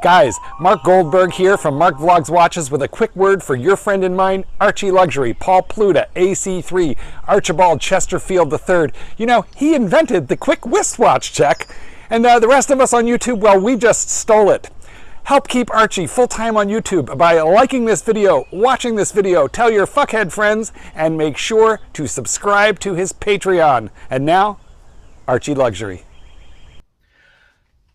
Guys, Mark Goldberg here from Mark Vlogs Watches with a quick word for your friend and mine, ArchieLuxury, Paul Pluta, AC3, Archibald Chesterfield III. You know, he invented the quick wristwatch check, and the rest of us on YouTube, well, we just stole it. Help keep Archie full-time on YouTube by liking this video, watching this video, tell your fuckhead friends, and make sure to subscribe to his Patreon. And now, ArchieLuxury.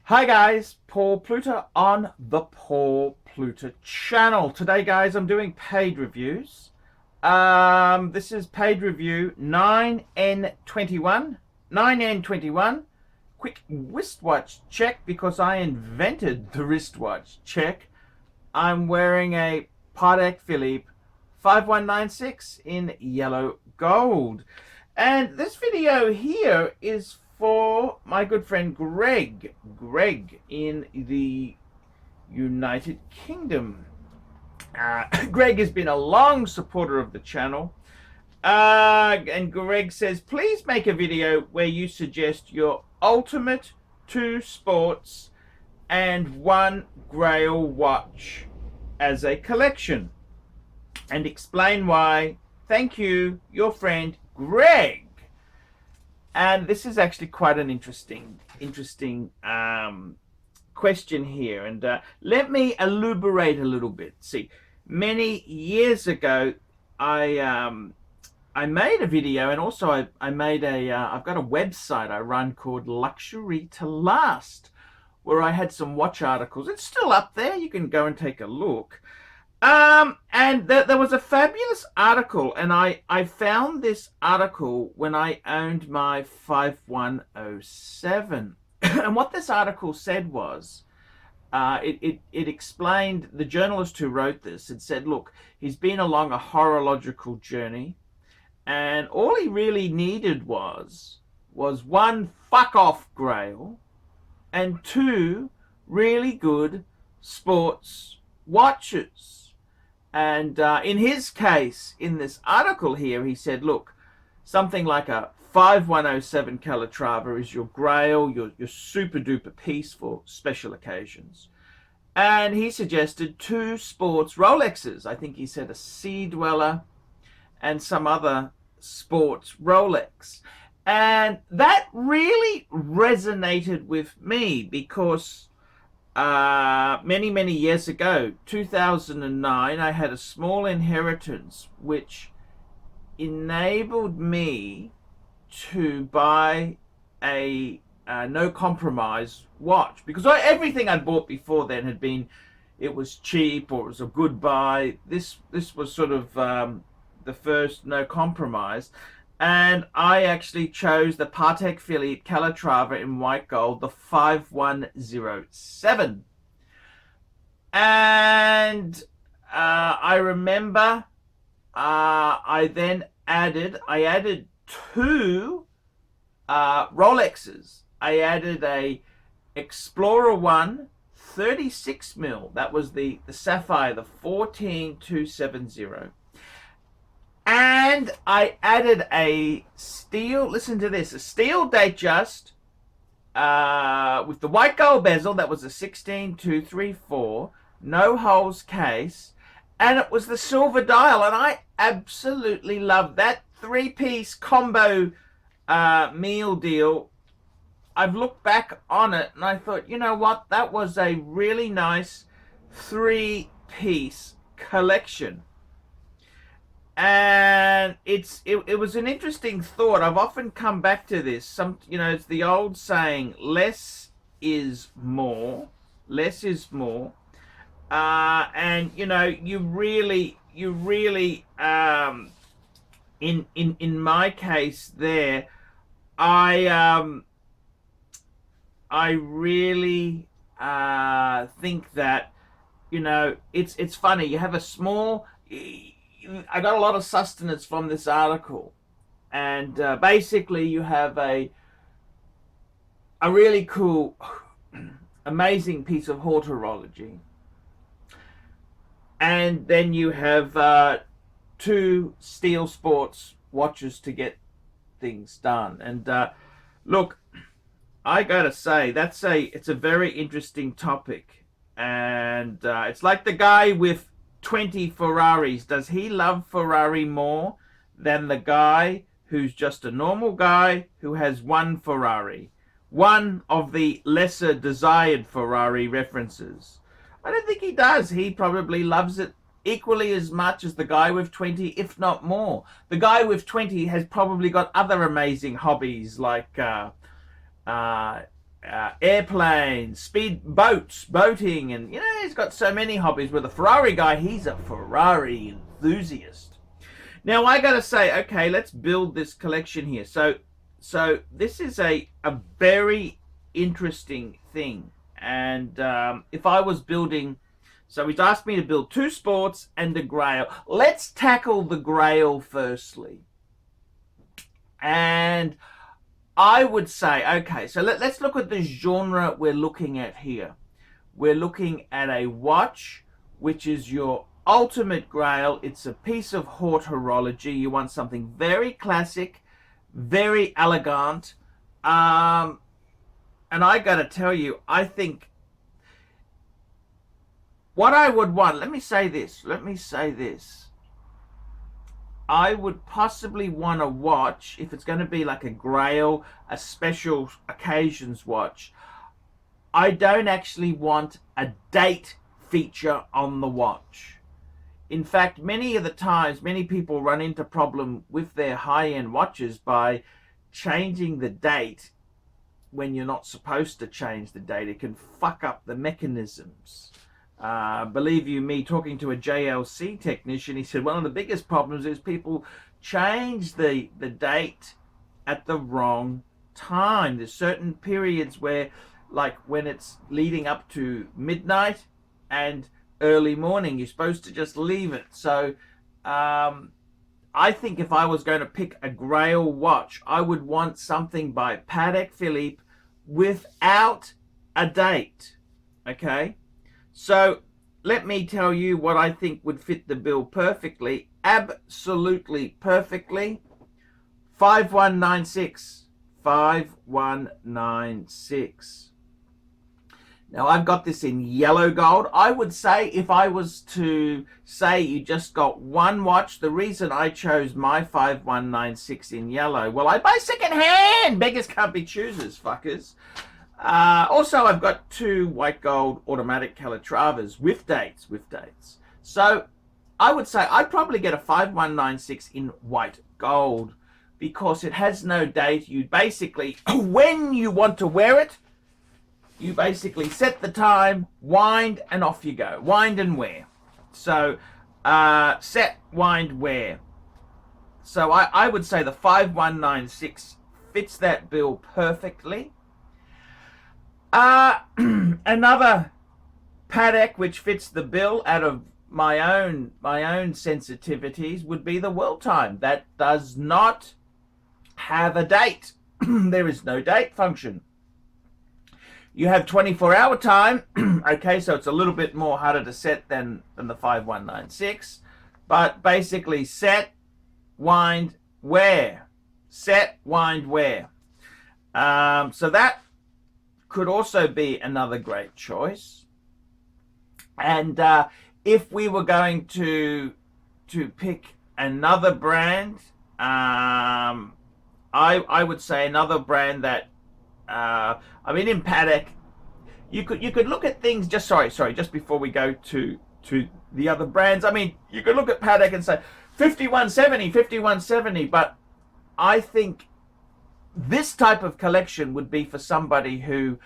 Hi guys, Paul Pluta on the Paul Pluta channel. Today guys, I'm doing paid reviews. This is paid review 9N21. 9N21. Quick wristwatch check because I invented the wristwatch check. I'm wearing a Patek Philippe 5196 in yellow gold. And this video here is for my good friend Greg in the United Kingdom. Greg has been a long supporter of the channel, and Greg says, please make a video where you suggest your ultimate 2 sports and 1 Grail watch as a collection, and explain why. Thank you, your friend Greg. And this is actually quite an interesting question here. And let me elaborate a little bit. See, many years ago, I made a video, and also I made I've got a website I run called Luxury to Last, where I had some watch articles. It's still up there. You can go and take a look. And there was a fabulous article, and I found this article when I owned my 5107. And what this article said was, it explained, the journalist who wrote this had said, look, he's been along a horological journey, and all he really needed was 1 fuck off Grail, and 2 really good sports watches. And in his case, in this article here, he said, look, something like a 5107 Calatrava is your Grail, your super duper piece for special occasions. And he suggested 2 sports Rolexes. I think he said a Sea Dweller and some other sports Rolex. And that really resonated with me because many years ago, 2009, I had a small inheritance which enabled me to buy a no compromise watch, because everything I'd bought before then had been, it was cheap or it was a good buy. This was sort of the first no compromise. And I actually chose the Patek Philippe Calatrava in white gold, the 5107. And I remember I then added 2 Rolexes. I added a Explorer 1 36mm. That was the Sapphire, the 14270. And I added a steel, listen to this, a steel Datejust with the white gold bezel. That was a 16234, no holes case, and it was the silver dial. And I absolutely loved that 3-piece combo meal deal. I've looked back on it and I thought, you know what, that was a really nice 3-piece collection. And it was an interesting thought. I've often come back to this. It's the old saying, less is more. Less is more. And you really in my case there, I really think that it's funny. You have a small. I got a lot of sustenance from this article, and basically you have a really cool, amazing piece of horology, and then you have 2 steel sports watches to get things done. And look, I gotta say, it's a very interesting topic, And it's like the guy with 20 Ferraris. Does he love Ferrari more than the guy who's just a normal guy who has one Ferrari? One of the lesser desired Ferrari references. I don't think he does. He probably loves it equally as much as the guy with 20, if not more. The guy with 20 has probably got other amazing hobbies like airplanes, speed boats, boating, and he's got so many hobbies. With a Ferrari guy, he's a Ferrari enthusiast. Now I gotta say, okay, let's build this collection here. So this is a very interesting thing. And if I was building, so he's asked me to build 2 sports and a Grail. Let's tackle the Grail firstly. And I would say, okay, so let's look at the genre we're looking at here. We're looking at a watch, which is your ultimate Grail. It's a piece of haute horology. You want something very classic, very elegant. And I got to tell you, I think what I would want, let me say this. I would possibly want a watch, if it's going to be like a Grail, a special occasions watch. I don't actually want a date feature on the watch. In fact, many of the times, many people run into problem with their high-end watches by changing the date when you're not supposed to change the date. It can fuck up the mechanisms. Believe you me, talking to a JLC technician, he said one of the biggest problems is people change the date at the wrong time. There's certain periods where, like when it's leading up to midnight and early morning, you're supposed to just leave it. So I think if I was going to pick a Grail watch, I would want something by Patek Philippe without a date. Okay? So let me tell you what I think would fit the bill perfectly, absolutely perfectly. 5196. 5196. Now I've got this in yellow gold. I would say if I was to say you just got one watch, the reason I chose my 5196 in yellow, well, I buy second hand. Beggars can't be choosers, fuckers. Also, I've got 2 white gold automatic Calatravas with dates. So I would say I'd probably get a 5196 in white gold because it has no date. You basically, when you want to wear it, you basically set the time, wind, and off you go. Wind and wear. So set, wind, wear. So I would say the 5196 fits that bill perfectly. Another Patek which fits the bill out of my own sensitivities would be the World Time. That does not have a date. There is no date function. You have 24-hour time. Okay, so it's a little bit more harder to set than the 5196. But basically set, wind, wear. Set, wind, wear. So that could also be another great choice. And if we were going to pick another brand, I would say another brand that I mean in Patek, you could look at things just just before we go to the other brands. I mean, you could look at Patek and say 5170, but I think this type of collection would be for somebody who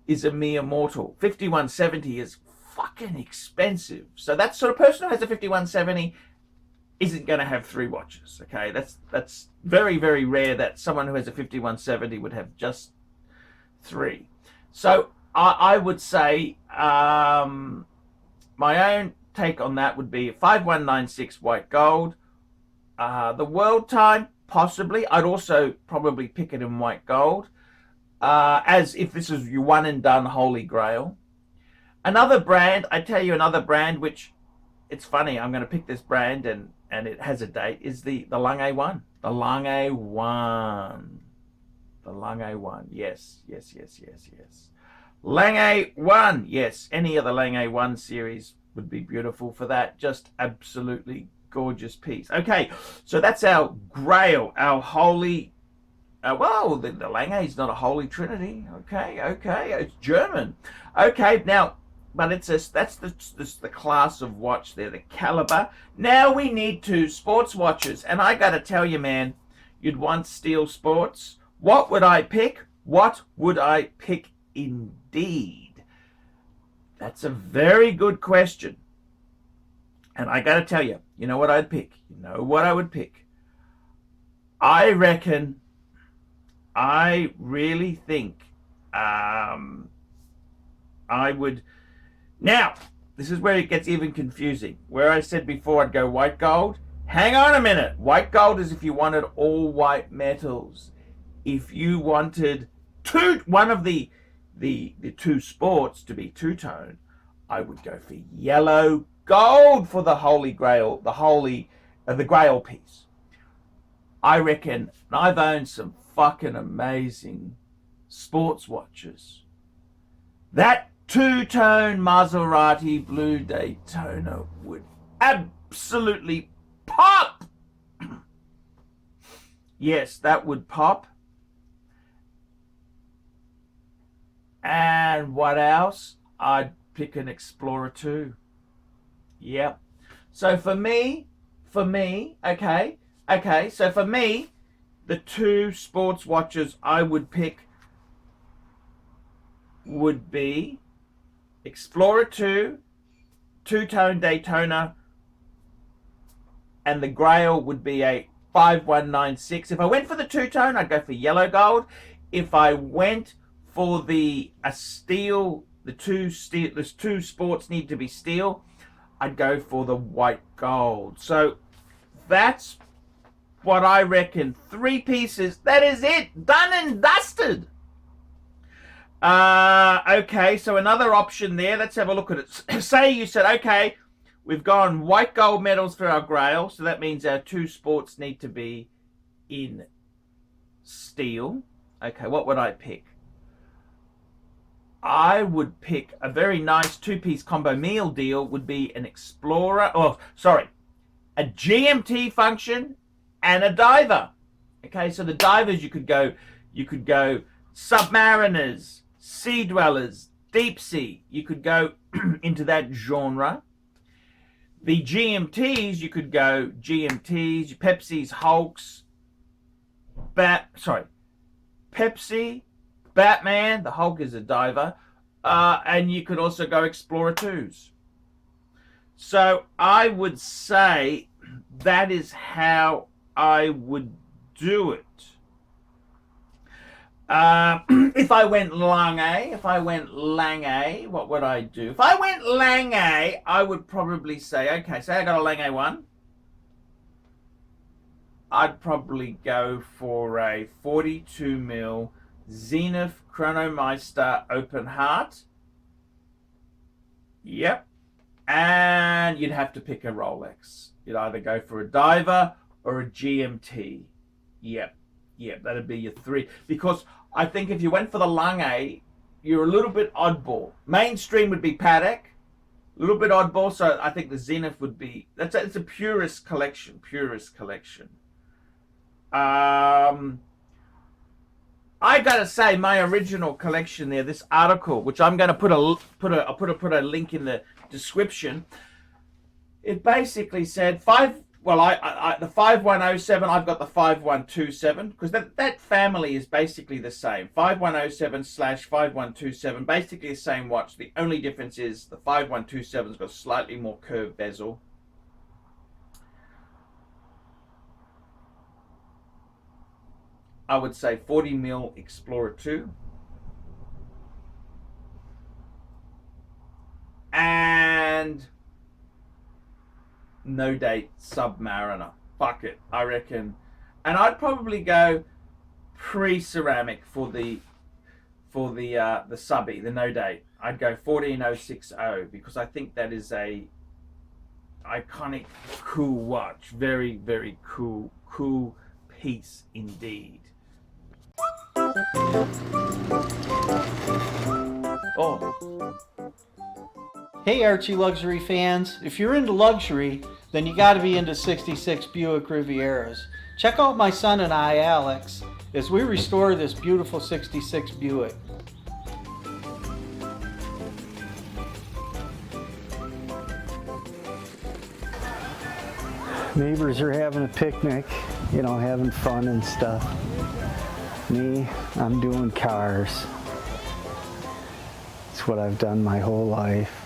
is a mere mortal. 5170 is fucking expensive. So that sort of person who has a 5170 isn't going to have 3 watches. Okay, that's very, very rare that someone who has a 5170 would have just 3. So I would say my own take on that would be 5196 white gold. The World Time, possibly. I'd also probably pick it in white gold, as if this is your one and done Holy Grail. Another brand, I tell you another brand, which it's funny, I'm going to pick this brand and it has a date, is the Lang A1. The Lang A1. The Lang A1. Yes. Lange 1. Yes, any of the Lange 1 series would be beautiful for that. Just absolutely gorgeous piece. Okay, so that's our Grail, our holy... well, the Lange is not a holy trinity. Okay, it's German. Okay, now, but that's the class of watch there, the caliber. Now we need 2 sports watches, and I got to tell you, man, you'd want steel sports. What would I pick? What would I pick indeed? That's a very good question. And I got to tell you, you know what I'd pick? You know what I would pick? I reckon, I really think I would... Now, this is where it gets even confusing. Where I said before I'd go white gold. Hang on a minute. White gold is if you wanted all white metals. If you wanted one of the 2 sports to be two-tone, I would go for yellow gold for the Holy Grail, the Grail piece. I reckon, and I've owned some fucking amazing sports watches. That 2-tone Maserati Blue Daytona would absolutely pop. Yes, that would pop. And what else? I'd pick an Explorer 2. Yep. So for me, okay, so for me, the 2 sports watches I would pick would be Explorer 2, 2-tone Daytona, and the Grail would be a 5196. If I went for the 2-tone, I'd go for yellow gold. If I went for the steel, the 2 sports need to be steel, I'd go for the white gold. So that's what I reckon. 3 pieces. That is it. Done and dusted. Okay, so another option there. Let's have a look at it. Say you said, okay, we've gone white gold medals for our Grail. So that means our 2 sports need to be in steel. Okay, what would I pick? I would pick a very nice 2-piece combo meal deal would be an Explorer, a GMT function and a diver. Okay, so the divers you could go Submariners, Sea Dwellers, Deep Sea. You could go into that genre. The GMTs, you could go GMTs, Pepsi's, Hulks, Pepsi, Batman, the Hulk is a diver, and you could also go Explorer 2s. So I would say that is how I would do it. If I went Lange, what would I do? If I went Lange, I would probably say, okay, say I got a Lange 1. I'd probably go for a 42mm Zenith Chronomeister Open Heart. Yep. And you'd have to pick a Rolex. You'd either go for a diver or a GMT. Yep, that'd be your 3. Because I think if you went for the Lange, you're a little bit oddball. Mainstream would be Patek, a little bit oddball. So I think the Zenith would be, it's a purist collection. I gotta say, my original collection there, this article, which I'm gonna put a link in the description. It basically said the 5107. I've got the 5127 because that family is basically the same. 5107/5127, basically the same watch. The only difference is the 5127's got slightly more curved bezel. I would say 40mm Explorer 2. And no date Submariner. Fuck it, I reckon. And I'd probably go pre-ceramic for the subby, the no date. I'd go 14060 because I think that is a iconic, cool watch. Very, very cool piece indeed. Oh. Hey Archie Luxury fans, if you're into luxury, then you gotta be into 66 Buick Rivieras. Check out my son and I, Alex, as we restore this beautiful 66 Buick. Neighbors are having a picnic, you know, having fun and stuff. Me, I'm doing cars. It's what I've done my whole life.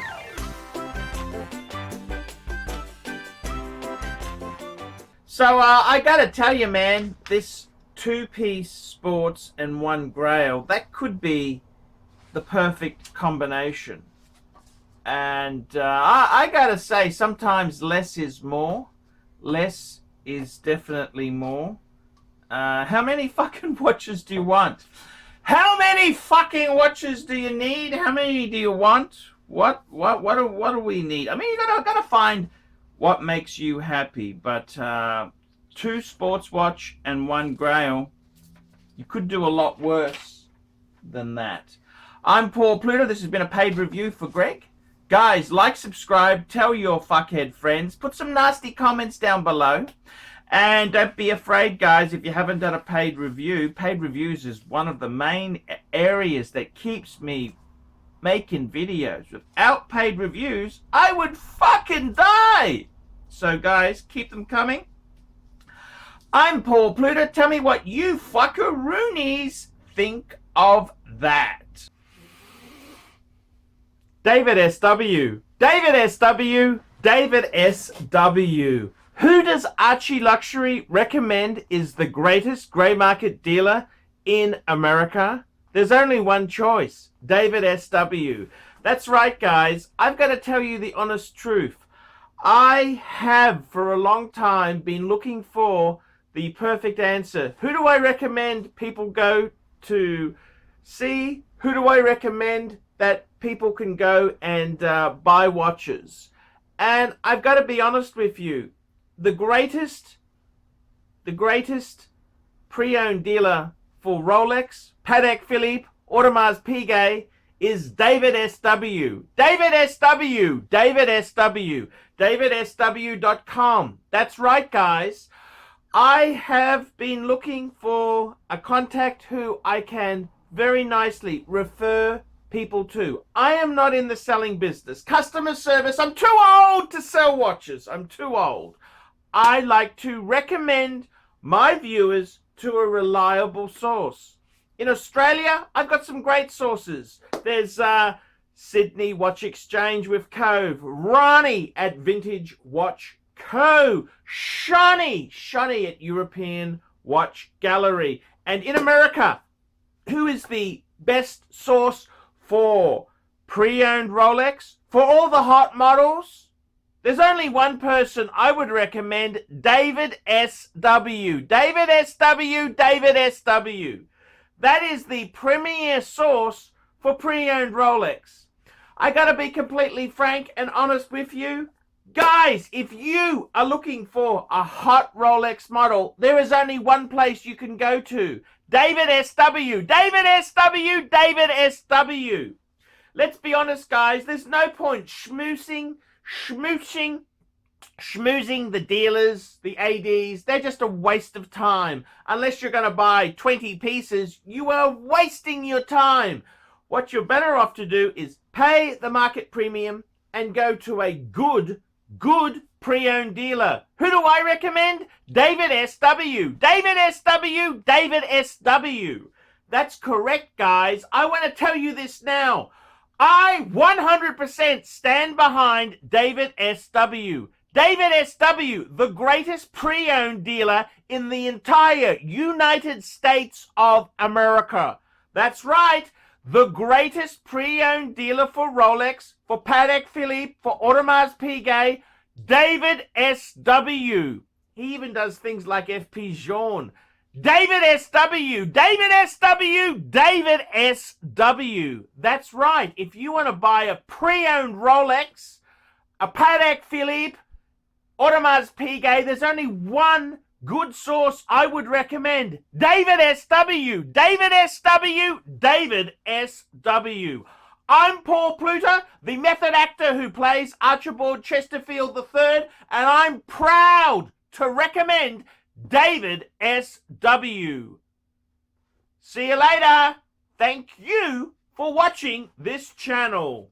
So I gotta tell you, man, this two-piece sports and one Grail, that could be the perfect combination. And I gotta say, sometimes less is more. Less is definitely more. How many fucking watches do you want? How many fucking watches do you need? How many do you want? What do we need? I mean, you gotta find what makes you happy. But two sports watch and one Grail, you could do a lot worse than that. I'm Paul Pluta. This has been a paid review for Greg. Guys, like, subscribe, tell your fuckhead friends, put some nasty comments down below. And don't be afraid, guys, if you haven't done a paid review. Paid reviews is one of the main areas that keeps me making videos. Without paid reviews, I would fucking die. So, guys, keep them coming. I'm Paul Pluta. Tell me what you fuckaroonies think of that. David SW. David SW. David SW. Who does ArchieLuxury recommend is the greatest grey market dealer in America? There's only one choice. David SW. That's right, guys. I've got to tell you the honest truth. I have for a long time been looking for the perfect answer. Who do I recommend people go to see? Who do I recommend that people can go and buy watches? And I've got to be honest with you. The greatest pre-owned dealer for Rolex, Patek Philippe, Audemars Piguet is David SW. David SW. David SW. DavidSW.com. That's right, guys. I have been looking for a contact who I can very nicely refer people to. I am not in the selling business. Customer service, I'm too old to sell watches. I'm too old. I like to recommend my viewers to a reliable source. In Australia, I've got some great sources. There's Sydney Watch Exchange with Cove, Ronnie at Vintage Watch Co, Shani at European Watch Gallery. And in America, who is the best source for pre-owned Rolex? For all the hot models? There's only one person I would recommend, David SW. David SW, David SW. That is the premier source for pre-owned Rolex. I gotta be completely frank and honest with you. Guys, if you are looking for a hot Rolex model, there is only one place you can go to. David SW. David SW, David SW. Let's be honest, guys. There's no point schmoozing the dealers, the ADs. They're just a waste of time. Unless you're going to buy 20 pieces, you are wasting your time. What you're better off to do is pay the market premium and go to a good pre-owned dealer. Who do I recommend? David SW. David SW. David SW. That's correct, guys. I want to tell you this now. I 100% stand behind David SW. David SW, the greatest pre-owned dealer in the entire United States of America. That's right, the greatest pre-owned dealer for Rolex, for Patek Philippe, for Audemars Piguet, David SW. He even does things like FP Journe. David SW, David SW, David SW. That's right. If you want to buy a pre-owned Rolex, a Patek Philippe, Audemars Piguet, there's only one good source I would recommend. David SW, David SW, David SW. I'm Paul Pluta, the method actor who plays Archibald Chesterfield III, and I'm proud to recommend David S.W. See you later. Thank you for watching this channel.